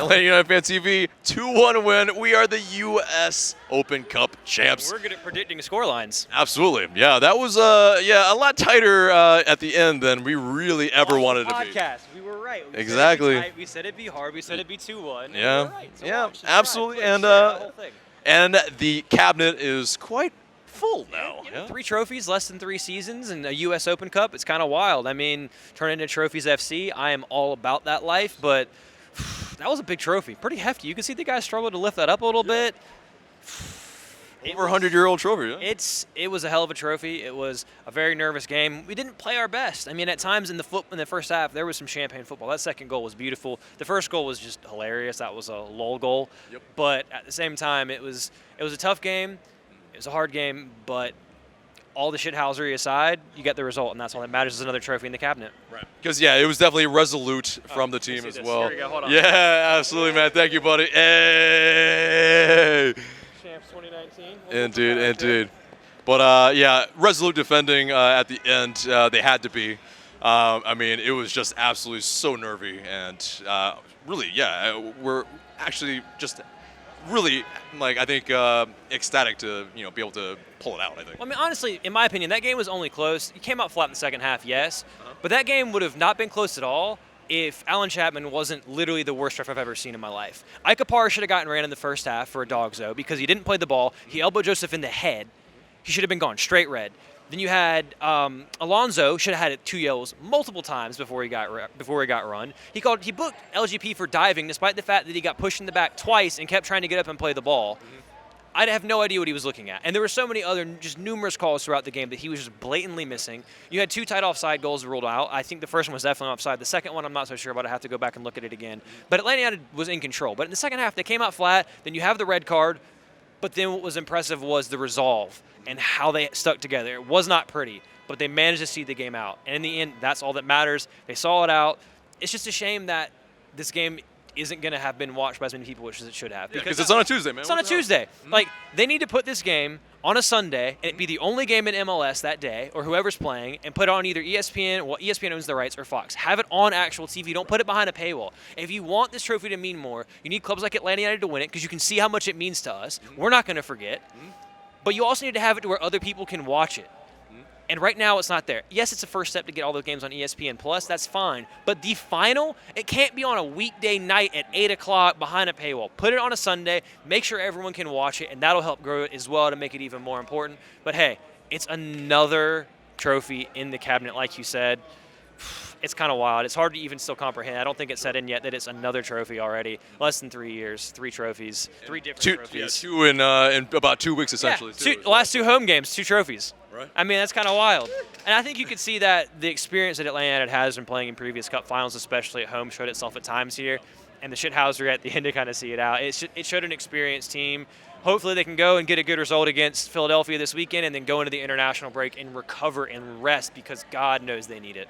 Atlanta United Fan TV, 2-1 win. We are the U.S. Open Cup champs. We're good at predicting scorelines. Absolutely. Yeah, that was a lot tighter at the end than we really ever wanted to be. Podcast. We were right. Exactly. We said it'd be hard. We said it'd be 2-1. Yeah. We were right. So yeah, watch, absolutely. subscribe, And click, share, the whole thing. and the cabinet is quite full now. Yeah. 3 trophies, less than 3 seasons, and a U.S. Open Cup. It's kind of wild. I mean, turn into Trophies FC. I am all about that life, but that was a big trophy. Pretty hefty. You can see the guy struggled to lift that up a little bit. Over 100-year-old trophy. Yeah? It was a hell of a trophy. It was a very nervous game. We didn't play our best. I mean, at times in the first half, there was some champagne football. That second goal was beautiful. The first goal was just hilarious. That was a lull goal. Yep. But at the same time, it was a tough game. It was a hard game, but all the shithousery aside, you get the result, and that's all that matters is another trophy in the cabinet. Right. Because, yeah, it was definitely resolute from the team as well. Here we go. Hold on. Yeah, absolutely, man. Thank you, buddy. Hey! Champs 2019. Indeed. But, yeah, resolute defending at the end. They had to be. I mean, it was just absolutely so nervy. And really, yeah, we're actually just really, I think, ecstatic to, be able to pull it out, I think. Well, I mean, honestly, in my opinion, that game was only close. You came out flat in the second half, yes. But that game would have not been close at all if Alan Chapman wasn't literally the worst ref I've ever seen in my life. Ike Opara should have gotten ran in the first half for a dogzo because he didn't play the ball. He elbowed Joseph in the head. He should have been gone, straight red. Then you had Alonso should have had 2 yellows multiple times before he got run. He booked LGP for diving despite the fact that he got pushed in the back twice and kept trying to get up and play the ball. I have no idea what he was looking at. And there were so many other just numerous calls throughout the game that he was just blatantly missing. You had 2 tight offside goals ruled out. I think the first one was definitely offside. The second one I'm not so sure about. I have to go back and look at it again. But Atlanta United was in control. But in the second half, they came out flat. Then you have the red card. But then what was impressive was the resolve and how they stuck together. It was not pretty, but they managed to see the game out. And in the end, that's all that matters. They saw it out. It's just a shame that this game isn't going to have been watched by as many people as it should have. Because it's on a Tuesday, man. It's on a Tuesday. They need to put this game on a Sunday, and it be the only game in MLS that day, or whoever's playing, and put it on either ESPN, well, ESPN owns the rights, or Fox. Have it on actual TV. Don't put it behind a paywall. If you want this trophy to mean more, you need clubs like Atlanta United to win it, because you can see how much it means to us. We're not going to forget. But you also need to have it to where other people can watch it. And right now, it's not there. Yes, it's a first step to get all those games on ESPN+. That's fine. But the final, it can't be on a weekday night at 8 o'clock behind a paywall. Put it on a Sunday. Make sure everyone can watch it, and that'll help grow it as well to make it even more important. But, hey, it's another trophy in the cabinet, like you said. It's kind of wild. It's hard to even still comprehend. I don't think it's set in yet that it's another trophy already. Less than 3 years, 3 trophies, 3 different trophies. Yeah, 2 in about 2 weeks, essentially. Yeah, last 2 home games, 2 trophies. Right. I mean, that's kind of wild. And I think you could see that the experience that Atlanta United has been playing in previous Cup finals, especially at home, showed itself at times here. And the shithousery at the end to kind of see it out. It showed an experienced team. Hopefully they can go and get a good result against Philadelphia this weekend and then go into the international break and recover and rest because God knows they need it.